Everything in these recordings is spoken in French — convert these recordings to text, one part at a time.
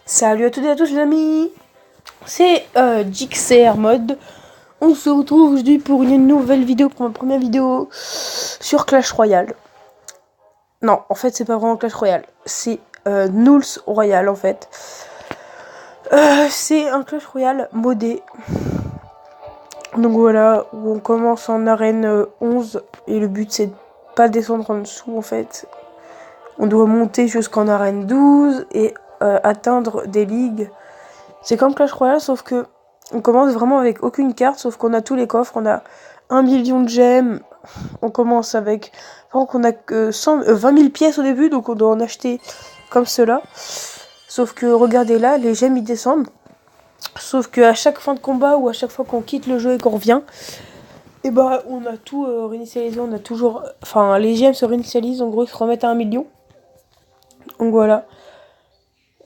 Salut à toutes et à tous les amis, c'est JXR Mode. On se retrouve aujourd'hui pour une nouvelle vidéo, pour ma première vidéo sur Clash Royale. Non, en fait c'est pas vraiment Clash Royale, c'est Nulls Royale en fait. C'est un Clash Royale modé. Donc voilà, où on commence en arène 11 et le but c'est de pas descendre en dessous en fait. On doit monter jusqu'en arène 12 et atteindre des ligues. C'est comme Clash Royale, sauf que on commence vraiment avec aucune carte, sauf qu'on a tous les coffres, on a 1 million de gemmes, on commence avec... Par contre, on a que 20 000 pièces au début, donc on doit en acheter comme cela. Sauf que, regardez là, les gemmes, ils descendent. Sauf qu'à chaque fin de combat, ou à chaque fois qu'on quitte le jeu et qu'on revient, et bah, on a tout réinitialisé, on a toujours... Enfin, les gemmes se réinitialisent, en gros, ils se remettent à 1 million. Donc voilà.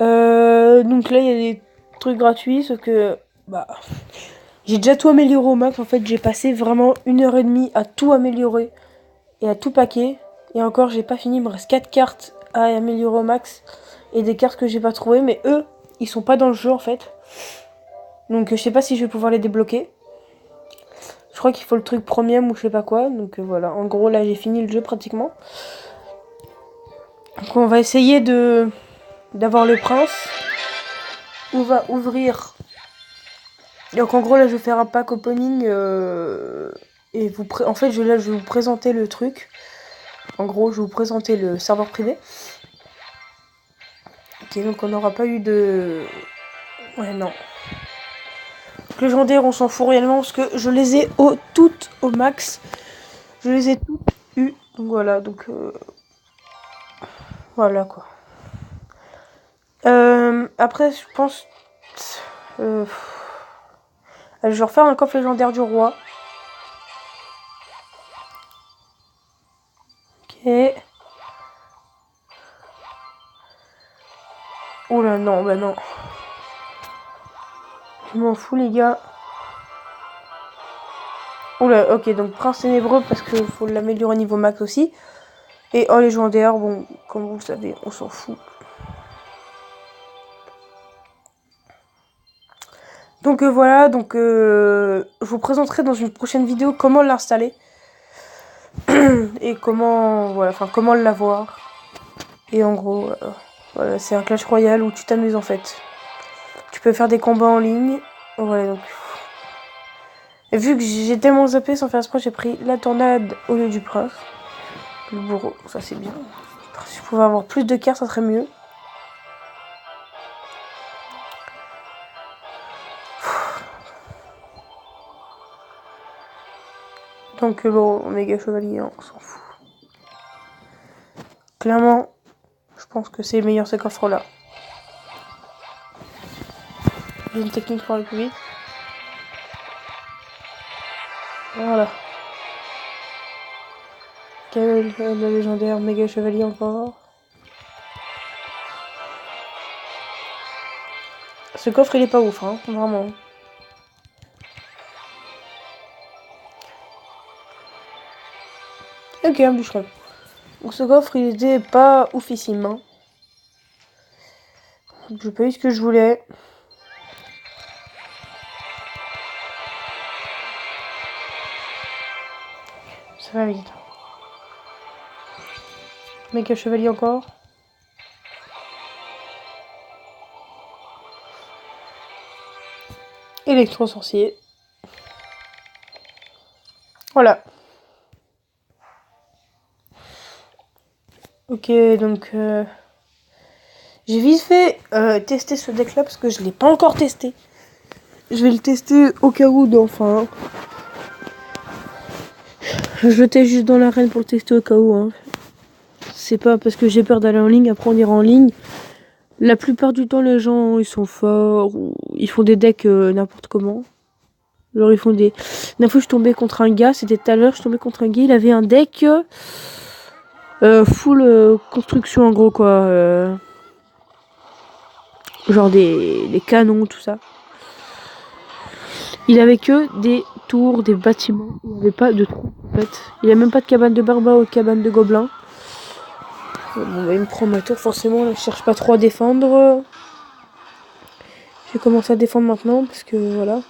Donc là, il y a des trucs gratuits, sauf que bah j'ai déjà tout amélioré au max. En fait, j'ai passé vraiment 1h30 à tout améliorer et à tout paquer. Et encore, j'ai pas fini, il me reste 4 cartes à améliorer au max et des cartes que j'ai pas trouvées, mais eux, ils sont pas dans le jeu en fait. Donc je sais pas si je vais pouvoir les débloquer. Je crois qu'il faut le truc premium ou je sais pas quoi. Donc voilà, en gros là j'ai fini le jeu pratiquement. Donc on va essayer d'avoir le prince. On va ouvrir. Donc en gros là je vais faire un pack opening et en fait je vais vous présenter le truc. En gros je vais vous présenter le serveur privé. Ok, donc on n'aura pas eu de... Ouais non. Donc, légendaires on s'en fout réellement parce que je les ai toutes au max. Je les ai toutes eues. Donc voilà, donc voilà quoi. Après je pense... je vais refaire un coffre légendaire du roi. Ok. Oh là non, bah non. Je m'en fous les gars. Oula, ok, donc prince ténébreux parce qu'il faut l'améliorer au niveau max aussi. Et en légendaire, bon, comme vous le savez, on s'en fout. Donc voilà, donc je vous présenterai dans une prochaine vidéo comment l'installer. Et comment, voilà, enfin comment l'avoir. Et en gros, voilà, c'est un Clash Royale où tu t'amuses en fait. Tu peux faire des combats en ligne. Voilà, donc... Et vu que j'ai tellement zappé sans faire exprès, j'ai pris la tornade au lieu du prince. Le bourreau, ça c'est bien. Si je pouvais avoir plus de cartes, ça serait mieux. Donc bon, méga chevalier, on s'en fout. Clairement, je pense que c'est meilleur ces coffres-là. J'ai une technique pour aller plus vite. Voilà. Quel le légendaire méga chevalier encore. Ce coffre il est pas ouf, hein, vraiment. Ok, un bûcheron. Donc ce coffre il était pas oufissime. Hein. J'ai pas eu ce que je voulais. Ça va vite. Méga chevalier encore. Électro-sorcier. Voilà. Ok, donc... j'ai vite fait tester ce deck-là parce que je l'ai pas encore testé. Je vais le tester au cas où d'enfin. Je le teste juste dans l'arène pour le tester au cas où. Hein. C'est pas parce que j'ai peur d'aller en ligne. Après, on ira en ligne. La plupart du temps, les gens, ils sont forts. Ou ils font des decks n'importe comment. Genre, ils font des... Une fois, je tombais contre un gars. C'était tout à l'heure, je tombais contre un gars. Il avait un deck full construction, en gros, quoi. Genre des canons, tout ça. Il avait que des tours, des bâtiments. Il n'avait pas de trous, en fait. Il a même pas de cabane de barbares ou de cabane de gobelins. Bon, bah, il me prend ma tour, forcément. Là, je cherche pas trop à défendre. Je vais commencer à défendre maintenant parce que voilà.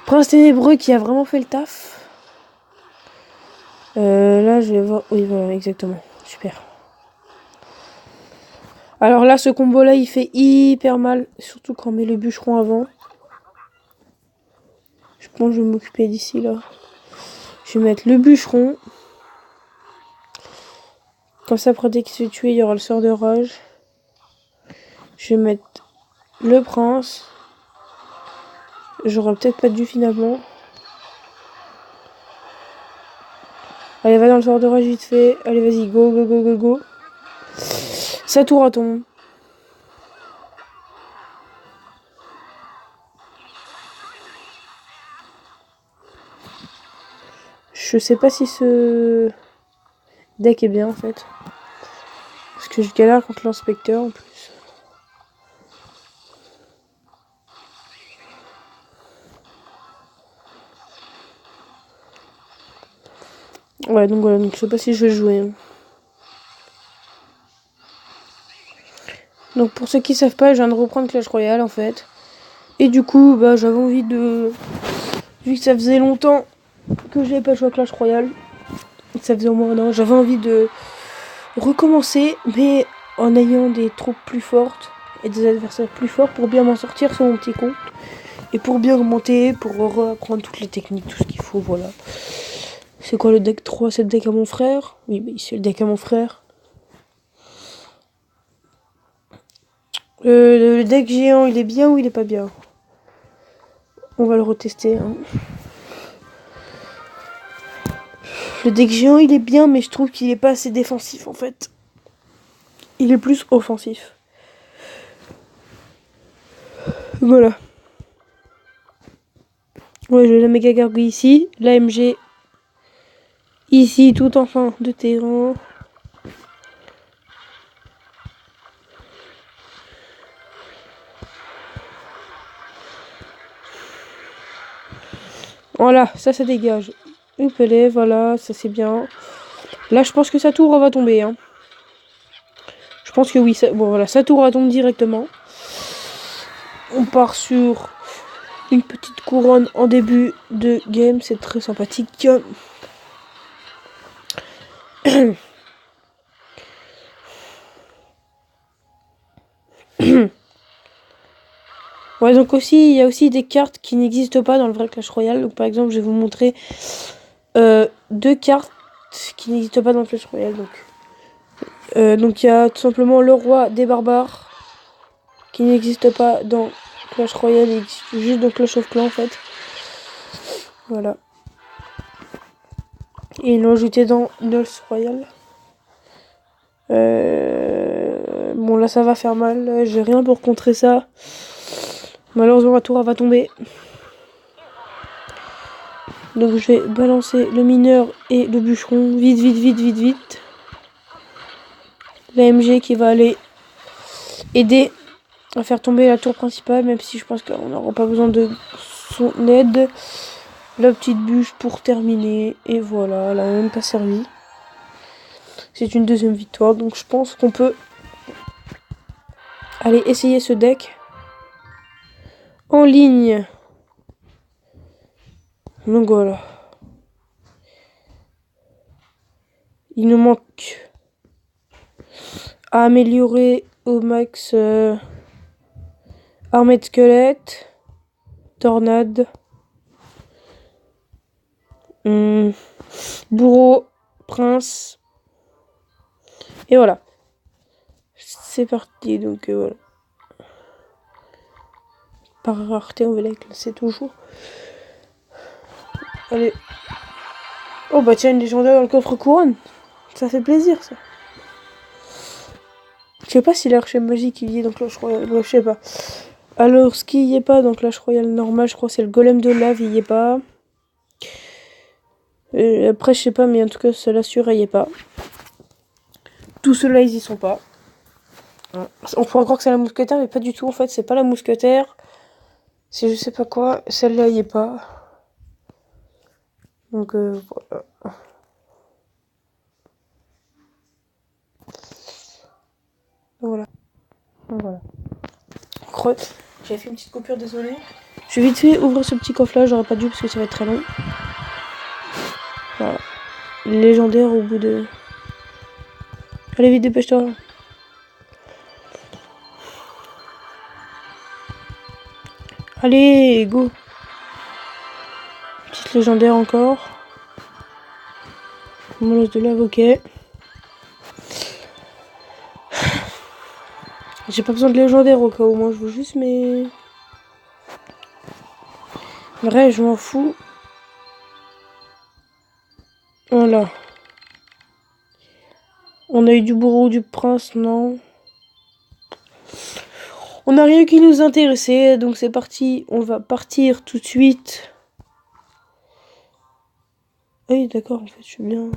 Prince Ténébreux qui a vraiment fait le taf. Là, je vais voir. Oui, voilà, exactement. Super. Alors là, ce combo-là, il fait hyper mal. Surtout quand on met le bûcheron avant. Je pense que je vais m'occuper d'ici, là. Je vais mettre le bûcheron. Comme ça, après, dès qu'il se fait tuer, il y aura le sort de rage. Je vais mettre le prince. J'aurais peut-être pas dû, finalement. Allez, va dans le sort de rage vite fait. Allez, vas-y, go, go, go, go, go. Ça tour à ton. Je sais pas si ce deck est bien en fait. Parce que je galère contre l'inspecteur en plus. Ouais, donc voilà, donc je sais pas si je vais jouer. Donc pour ceux qui savent pas, je viens de reprendre Clash Royale en fait. Et du coup, bah j'avais envie de... Vu que ça faisait longtemps que j'avais pas joué à Clash Royale, et que ça faisait au moins un an, j'avais envie de recommencer, mais en ayant des troupes plus fortes et des adversaires plus forts pour bien m'en sortir sur mon petit compte. Et pour bien remonter, pour reapprendre toutes les techniques, tout ce qu'il faut, voilà. C'est quoi le deck 3? C'est le deck à mon frère? Oui, mais c'est le deck à mon frère. Le deck géant, il est bien ou il est pas bien? On va le retester. Hein. Le deck géant, il est bien, mais je trouve qu'il est pas assez défensif en fait. Il est plus offensif. Voilà. Ouais, j'ai la méga gargouille ici. L'AMG ici, tout en fin de terrain. Voilà, ça dégage. Une pelée, voilà, ça c'est bien. Là, je pense que sa tour va tomber. Hein. Je pense que oui. Ça... Bon, voilà, sa tour tombe directement. On part sur une petite couronne en début de game. C'est très sympathique. Ouais, donc aussi, il y a aussi des cartes qui n'existent pas dans le vrai Clash Royale. Donc par exemple, je vais vous montrer deux cartes qui n'existent pas dans le Clash Royale. Donc il y a tout simplement le roi des barbares qui n'existe pas dans Clash Royale, il existe juste dans Clash of Clans en fait. Voilà. Et ils l'ont ajouté dans Nulls Royale. Bon là ça va faire mal, j'ai rien pour contrer ça. Malheureusement la tour va tomber. Donc je vais balancer le mineur et le bûcheron. Vite, vite, vite, vite, vite. L'AMG qui va aller aider à faire tomber la tour principale. Même si je pense qu'on n'aura pas besoin de son aide. La petite bûche pour terminer. Et voilà, elle n'a même pas servi. C'est une deuxième victoire. Donc je pense qu'on peut aller essayer ce deck en ligne. Donc voilà. Il nous manque à améliorer au max armée de squelettes, tornade, bourreau, prince. Et voilà. C'est parti. Donc voilà. Par rareté, on va les classer toujours. Allez. Oh bah tiens, une légendaire dans le coffre couronne. Ça fait plaisir ça. Je sais pas si l'archer magique il y est dans Clash Royale. Bref, je sais pas. Alors, ce qui y est pas dans Clash Royale normal, je crois c'est le golem de lave, il y est pas. Après, je sais pas, mais en tout cas, cela sûr, il y est pas. Tous ceux-là, ils y sont pas. On pourrait croire que c'est la mousquetaire, mais pas du tout. En fait, c'est pas la mousquetaire. C'est je sais pas quoi. Celle-là, il y est pas. Donc, voilà. Voilà. Voilà. J'ai fait une petite coupure, désolé. Je vais vite fait ouvrir ce petit coffre là, j'aurais pas dû parce que ça va être très long. Voilà. Légendaire au bout de... Allez vite, dépêche-toi. Allez, go. Petite légendaire encore. Molosse de lave, ok. J'ai pas besoin de légendaire au cas où, moi je veux juste mes... Vrai, je m'en fous. Voilà. On a eu du bourreau, du prince, non. On n'a rien qui nous intéressait, donc c'est parti. On va partir tout de suite. Oui, d'accord, en fait, je suis bien.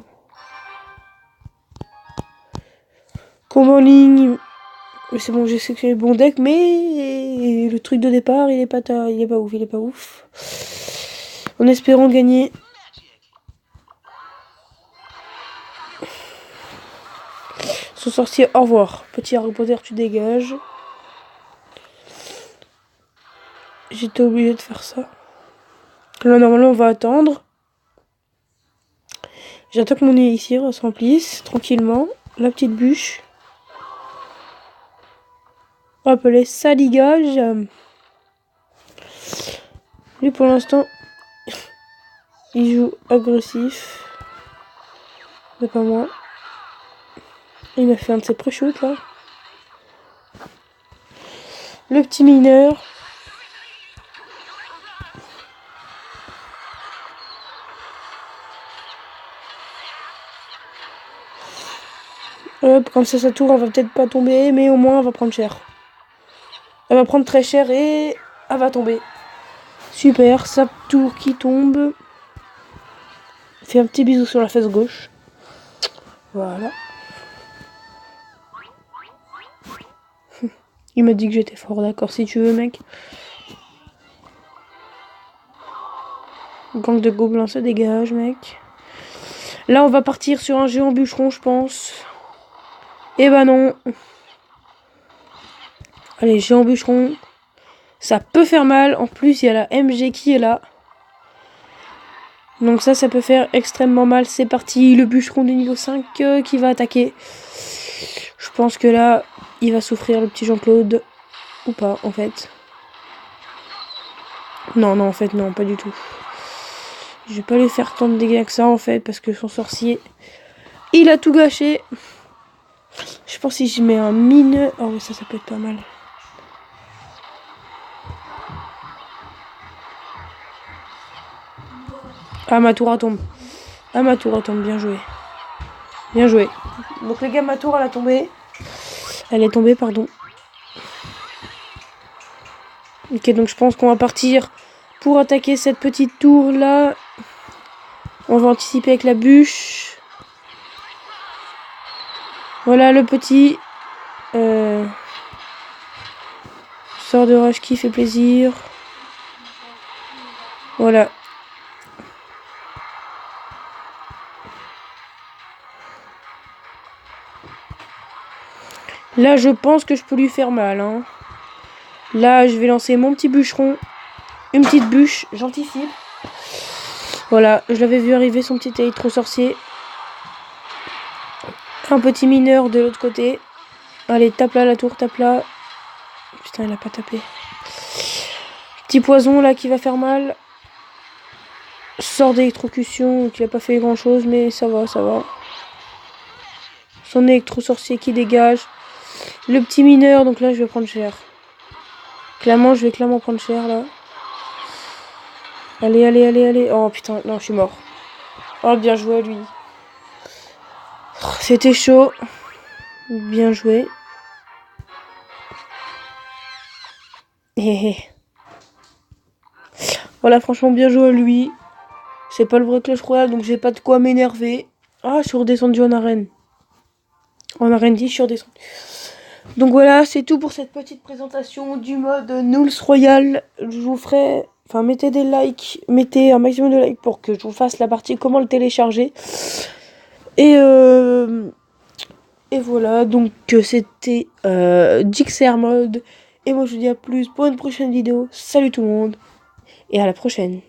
Combat en ligne. C'est bon, j'ai sélectionné le bon deck, mais le truc de départ, il est pas ouf, il est pas ouf. En espérant gagner. Son sorcier, au revoir. Petit Harry Potter, tu dégages. J'étais obligé de faire ça. Là, normalement, on va attendre. J'attends que mon élixir se remplisse tranquillement. La petite bûche. Hop, allez, ça dégage. Lui, pour l'instant, il joue agressif. Mais pas moi. Il m'a fait un de ses pré-shoots, là. Le petit mineur. Hop, comme ça, sa tour, elle va peut-être pas tomber, mais au moins, elle va prendre cher. Elle va prendre très cher et elle va tomber. Super, sa tour qui tombe. Fait un petit bisou sur la fesse gauche. Voilà. Il m'a dit que j'étais fort, d'accord, si tu veux, mec. Gang de gobelins, ça dégage, mec. Là, on va partir sur un géant bûcheron, je pense. Eh ben non. Allez, géant bûcheron. Ça peut faire mal. En plus, il y a la MG qui est là. Donc ça peut faire extrêmement mal. C'est parti, le bûcheron du niveau 5 qui va attaquer. Je pense que là, il va souffrir, le petit Jean-Claude. Ou pas, en fait. Non, en fait, non, pas du tout. Je vais pas lui faire tant de dégâts que ça, en fait, parce que son sorcier, il a tout gâché. Je pense que si je mets un mineur... Oh oui, ça peut être pas mal. Ah, ma tour, elle tombe. Ah, ma tour, elle tombe. Bien joué. Bien joué. Donc, les gars, ma tour, elle a tombé. Elle est tombée, pardon. Ok, donc je pense qu'on va partir pour attaquer cette petite tour-là. On va anticiper avec la bûche. Voilà le petit sort de rage qui fait plaisir. Voilà. Là, je pense que je peux lui faire mal. Hein. Là, je vais lancer mon petit bûcheron. Une petite bûche, gentille. Voilà, je l'avais vu arriver, son petit électro sorcier. Un petit mineur de l'autre côté. Allez, tape là la tour, tape là. Putain, il a pas tapé. Petit poison là qui va faire mal. Sort d'électrocution, donc il a pas fait grand chose, mais ça va. Son électro sorcier qui dégage. Le petit mineur, donc là je vais prendre cher. Clairement, je vais prendre cher là. Allez. Oh putain, non, je suis mort. Oh, bien joué à lui. C'était chaud. Bien joué. Voilà, franchement, bien joué à lui. C'est pas le vrai Clash Royale, donc j'ai pas de quoi m'énerver. Ah, je suis redescendu en arène. En arène 10, je suis redescendu. Donc voilà, c'est tout pour cette petite présentation du mode Nulls Royale. Je vous ferai... Enfin, mettez des likes, mettez un maximum de likes pour que je vous fasse la partie comment le télécharger. Et voilà, donc c'était Jixer Mode. Et moi je vous dis à plus pour une prochaine vidéo. Salut tout le monde et à la prochaine.